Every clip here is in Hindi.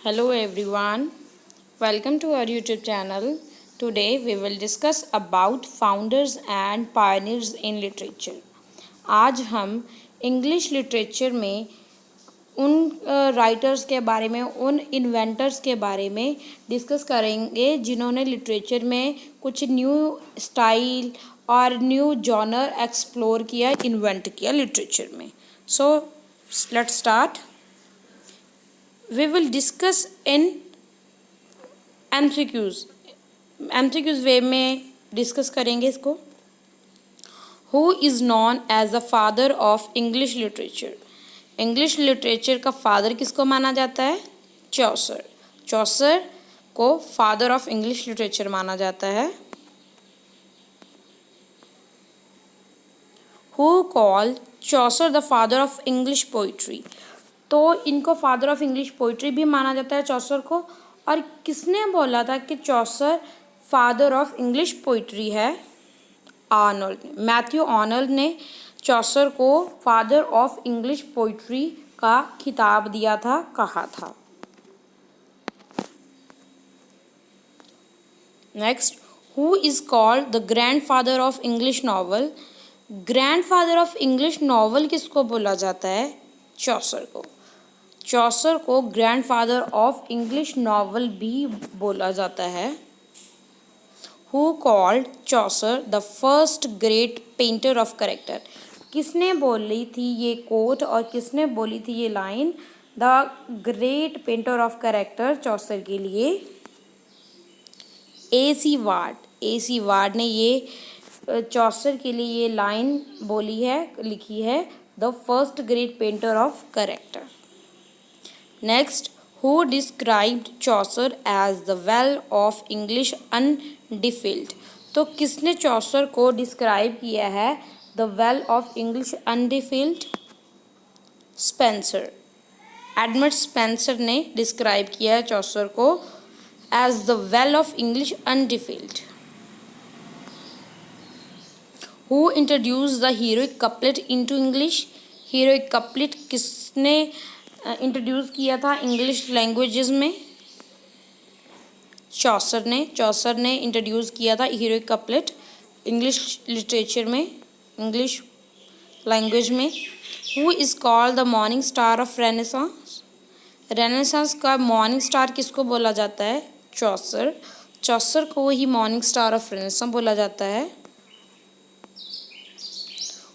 Hello everyone, welcome to our YouTube channel. Today we will discuss about founders and pioneers in literature. आज हम इंग्लिश लिटरेचर में उन राइटर्स के बारे में, उन इन्वेंटर्स के बारे में डिस्कस करेंगे जिन्होंने लिटरेचर में कुछ न्यू स्टाइल और न्यू जॉनर एक्सप्लोर किया, इन्वेंट किया लिटरेचर में. So let's start. We will discuss in MCQs वे में डिस्कस करेंगे इसको. Who is known as the father of English literature? English literature का फादर किसको माना जाता है? चॉसर. चॉसर को फादर ऑफ इंग्लिश लिटरेचर माना जाता है. Who called Chaucer the father of English poetry? तो इनको फादर ऑफ इंग्लिश पोइट्री भी माना जाता है चॉसर को. और किसने बोला था कि Chaucer father of English poetry है? आर्नल्ड ने. मैथ्यू आर्नल्ड ने चॉसर को फादर ऑफ इंग्लिश पोइट्री का खिताब दिया था, कहा था. Next, who is called the grandfather of English novel? Grandfather of English novel किसको बोला जाता है? चॉसर को. चॉसर को ग्रैंडफादर ऑफ इंग्लिश नॉवल भी बोला जाता है. Who called Chaucer the first great painter of character? किसने बोली थी ये कोट और किसने बोली थी ये line the great painter of character Chaucer के लिए? AC ward. AC वार्ड ने ये चॉसर के लिए ये लाइन बोली है, लिखी है, the first great painter of character. Next, who described Chaucer as the well of English undefiled? तो किसने चॉसर को डिस्क्राइब किया है the well of English undefiled? Spenser. Edmund Spenser ने डिस्क्राइब किया है चॉसर को as the well of English undefiled. Who introduce the heroic couplet into English? Heroic couplet किसने इंट्रोड्यूस किया था इंग्लिश लैंग्वेजेस में? चॉसर ने. चॉसर ने इंट्रोड्यूस किया था हीरोइक कपलेट इंग्लिश लिटरेचर में, इंग्लिश लैंग्वेज में. Who is called the morning star of renaissance? Renaissance का मॉर्निंग स्टार किसको बोला जाता है? चॉसर. चॉसर को ही मॉर्निंग स्टार ऑफ रेनेसांस बोला जाता है.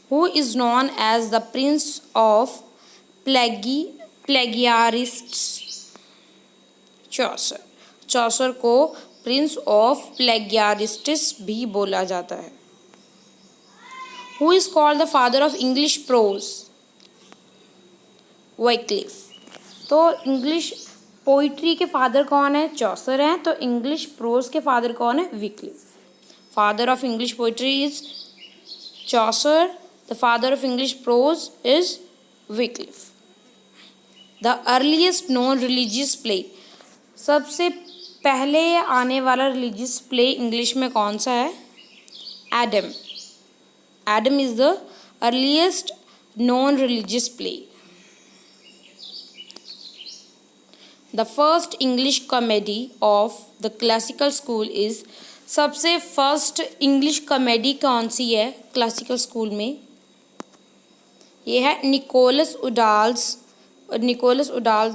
Who is known as the prince of plagiarists? Chaucer. Chaucer को प्रिंस ऑफ प्लेगियारिस्ट्स भी बोला जाता है. Who is called the father of English prose? Wycliffe. तो इंग्लिश पोइट्री के फादर कौन है? चॉसर हैं. तो इंग्लिश प्रोज के फादर कौन है? Wycliffe. Father of English poetry is Chaucer. The father of English prose is Wycliffe. The earliest known religious play. सबसे पहले आने वाला रिलीजियस प्ले इंग्लिश में कौन सा है? Adam. Adam is the earliest known religious play. The first English comedy of the classical school is. सबसे फर्स्ट इंग्लिश कॉमेडी कौन सी है क्लासिकल स्कूल में? ये है निकोलस उडाल्स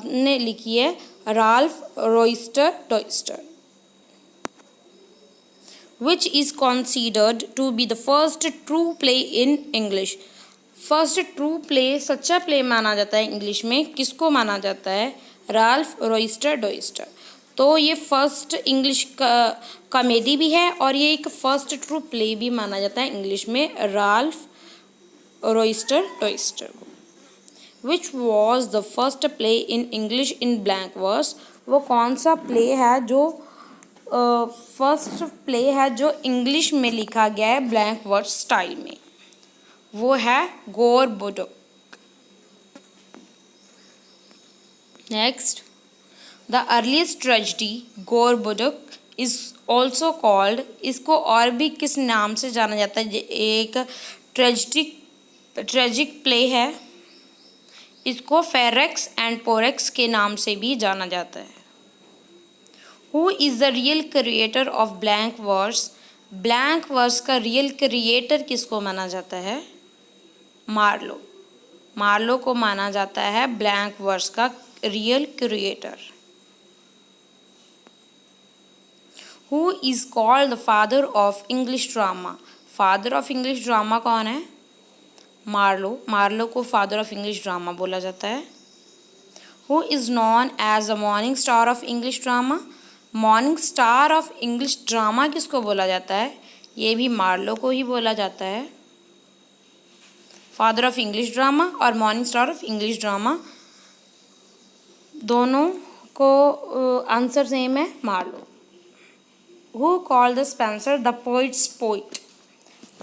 ने लिखी है, Ralph रॉयस्टर Doister. Which is considered to be the first true play in English? First true play, सच्चा प्ले माना जाता है इंग्लिश में, किसको माना जाता है? Ralph रॉयस्टर Doister. तो ये फर्स्ट इंग्लिश कॉमेडी भी है और ये एक फर्स्ट ट्रू प्ले भी माना जाता है इंग्लिश में, राल्फ रॉयस्टर डॉयस्टर को. Which was the first play in English in blank verse? वो कौन सा प्ले है जो फर्स्ट प्ले है जो इंग्लिश में लिखा गया है ब्लैंक वर्स स्टाइल में? वो है Gorboduc. Next, the earliest tragedy Gorboduc is also called. इसको और भी किस नाम से जाना जाता है? एक ट्रेजिक प्ले है. इसको फेरेक्स एंड पोरेक्स के नाम से भी जाना जाता है. Who is the real creator of blank verse? Blank verse का रियल क्रिएटर किसको माना जाता है? मार्लो। मार्लो को माना जाता है ब्लैंक वर्स का real creator. Who is called the father of English drama? Father of English drama कौन है? मार्लो। मार्लो को फादर ऑफ इंग्लिश ड्रामा बोला जाता है। Who is known as the morning star of English drama? Morning star of English drama किसको बोला जाता है? ये भी मार्लो को ही बोला जाता है। फादर ऑफ इंग्लिश ड्रामा और morning star of English drama दोनों को आंसर सेम है, Marlowe. Who called the Spenser the poet's poet?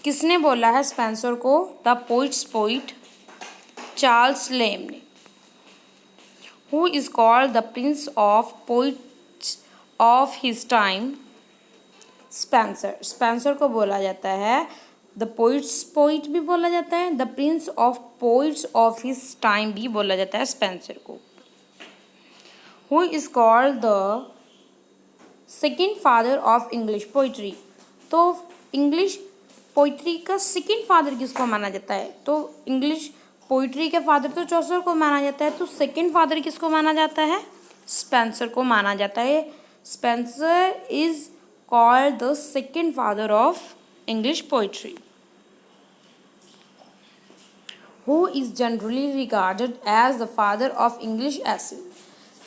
किसने बोला है स्पेंसर को the poet's poet? Charles Lamb ने। Who is called the prince of poets of his time? Spenser. Spenser को बोला जाता है द पोइट्स पोइट भी बोला जाता है, the prince of poets of his time भी बोला जाता है स्पेंसर को। Who is called the second father of English poetry? तो इंग्लिश पोइट्री का सेकेंड फादर किसको माना जाता है? तो इंग्लिश पोइट्री के फादर तो चौसर को माना जाता है, तो सेकेंड फादर किसको माना जाता है? स्पेंसर को माना जाता है। Spenser is called the second father of English poetry. Who is generally regarded as the father of English essays?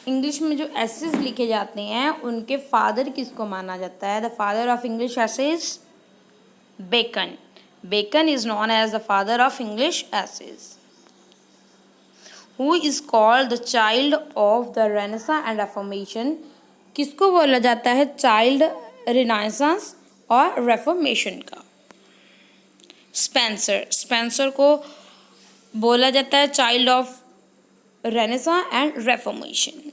English में जो एसेज लिखे जाते हैं उनके फादर किसको माना जाता है? The father of English essays? Bacon. Bacon is known as the father of English essays. Who is called the child of the renaissance and reformation? किसको बोला जाता है चाइल्ड रेनेसांस और रेफॉर्मेशन का? स्पेंसर। स्पेंसर को बोला जाता है child of renaissance and reformation.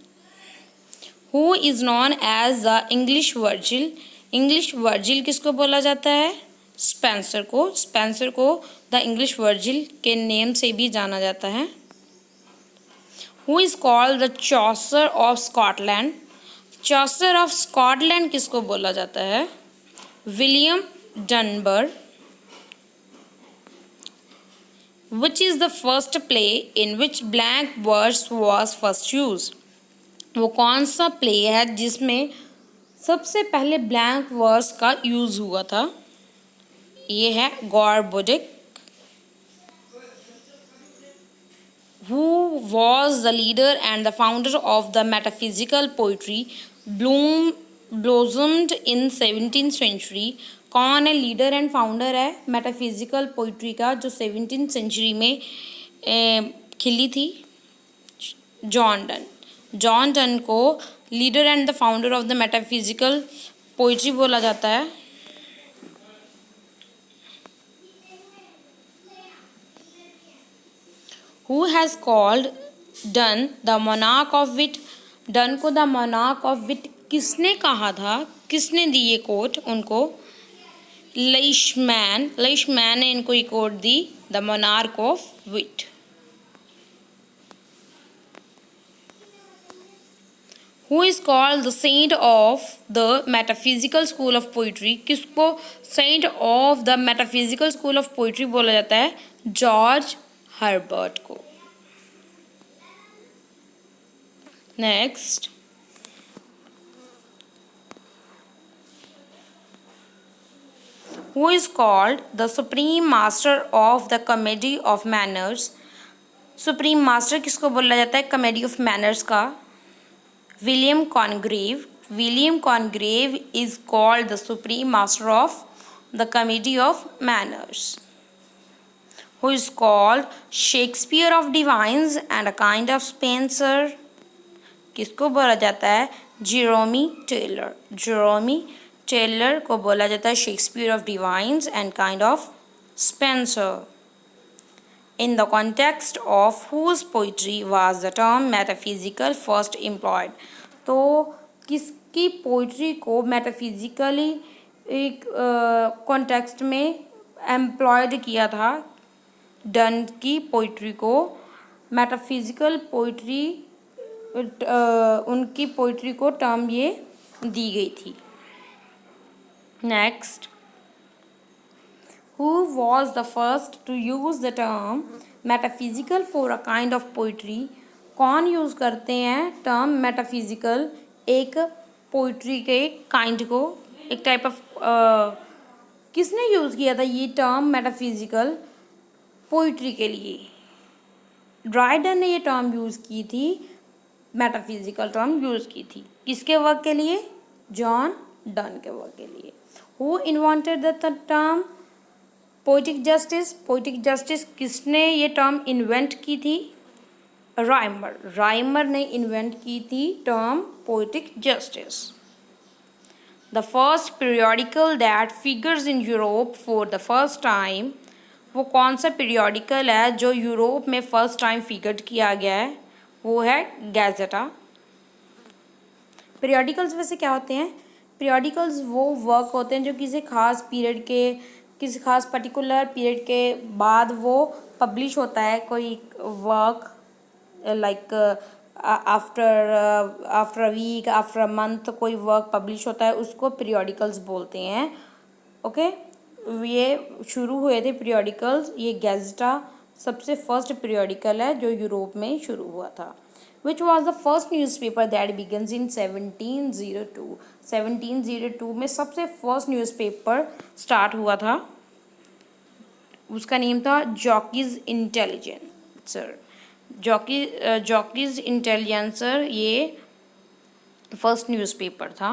Who is known as the English Virgil? English Virgil किसको बोला जाता है? स्पेंसर को। स्पेंसर को द इंग्लिश वर्जिल के नेम से भी जाना जाता है। Who is called the Chaucer of Scotland? Chaucer of Scotland किसको बोला जाता है? William Dunbar. Which is the first play in which blank verse was first used? वो कौन सा प्ले है जिसमें सबसे पहले ब्लैंक वर्स का यूज़ हुआ था? ये है गॉर्बोडिक। Who was the leader and the founder of the metaphysical poetry blossomed in 17th century? कौन है लीडर एंड फाउंडर है मेटाफिजिकल पोइट्री का जो 17th सेंचुरी में खिली थी? John Donne. जॉन डन को leader and the founder of the metaphysical poetry बोला जाता है। Who has called Donne the monarch of wit? Donne को द मोनार्क ऑफ विट किसने कहा था? किसने दी ये कोट उनको? लेइशमैन। लेइशमैन ने इनको ये कोट दी, the monarch of wit. Who is called the saint of the metaphysical school of poetry? किसको saint of the metaphysical school of poetry बोला जाता है? जॉर्ज हर्बर्ट को। Next, who is called the supreme master of the comedy of manners? Supreme master किसको बोला जाता है कॉमेडी ऑफ मैनर्स का? William Congreve. William Congreve is called the supreme master of the comedy of manners. Who is called Shakespeare of divines and a kind of Spenser? किसको बोला जाता है? जेरोमी टेलर। जेरोमी टेलर को बोला जाता है Shakespeare of divines and kind of Spencer. In the context of whose poetry was the term metaphysical first employed? तो किसकी पोइट्री को मेटाफिजिकली एक कॉन्टेक्स्ट में एम्प्लॉयड किया था? डन की पोइट्री को मेटाफिजिकल पोइट्री उनकी पोइट्री को टर्म ये दी गई थी। Next, who was the first to use the term metaphysical for a kind of poetry? कौन यूज़ करते हैं टर्म मेटाफिजिकल एक पोइट्री के काइंड को, एक टाइप ऑफ किसने यूज़ किया था ये टर्म मेटाफिजिकल पोइट्री के लिए? ड्राइडन ने ये टर्म यूज़ की थी, मेटाफिजिकल टर्म यूज़ की थी। किसके वर्क के लिए? जॉन डन के वर्क के लिए। Who invented the term poetic justice? Poetic justice किसने ये टर्म इन्वेंट की थी? राइमर। राइमर ने इन्वेंट की थी term poetic justice. The first periodical that figures in Europe for the first time, वो कौन सा पीरियोडिकल है जो यूरोप में फर्स्ट टाइम फिगर किया गया है? वो है गैजेटा। पीरियोडिकल्स वैसे क्या होते हैं? पीरियोडिकल्स वो वर्क होते हैं जो किसी खास पीरियड के, किसी खास पर्टिकुलर पीरियड के बाद वो पब्लिश होता है कोई work, like after a week, after a month कोई वर्क पब्लिश होता है, उसको पीरियोडिकल्स बोलते हैं। ओके, ये शुरू हुए थे पीरियोडिकल्स, ये गैजेटा सबसे फर्स्ट पीरियोडिकल है जो यूरोप में शुरू हुआ था। Which was the first newspaper that begins in 1702? 1702 में सबसे फर्स्ट न्यूज़पेपर स्टार्ट हुआ था, उसका नेम था जॉकीज इंटेलिजेंसर। जॉकीज इंटेलिजेंसर ये फर्स्ट न्यूज़पेपर था।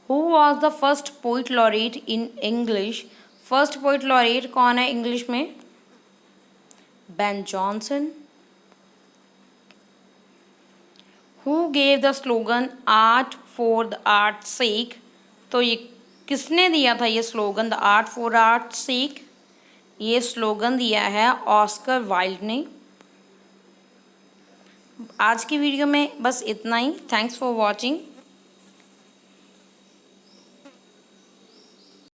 Who was the first poet laureate in English? First poet laureate कौन है इंग्लिश में? Ben Jonson. Who gave the slogan art for the art sake? तो ये किसने दिया था ये slogan, the art for art sake? ये स्लोगन दिया है ऑस्कर वाइल्ड ने। आज की वीडियो में बस इतना ही। Thanks for watching.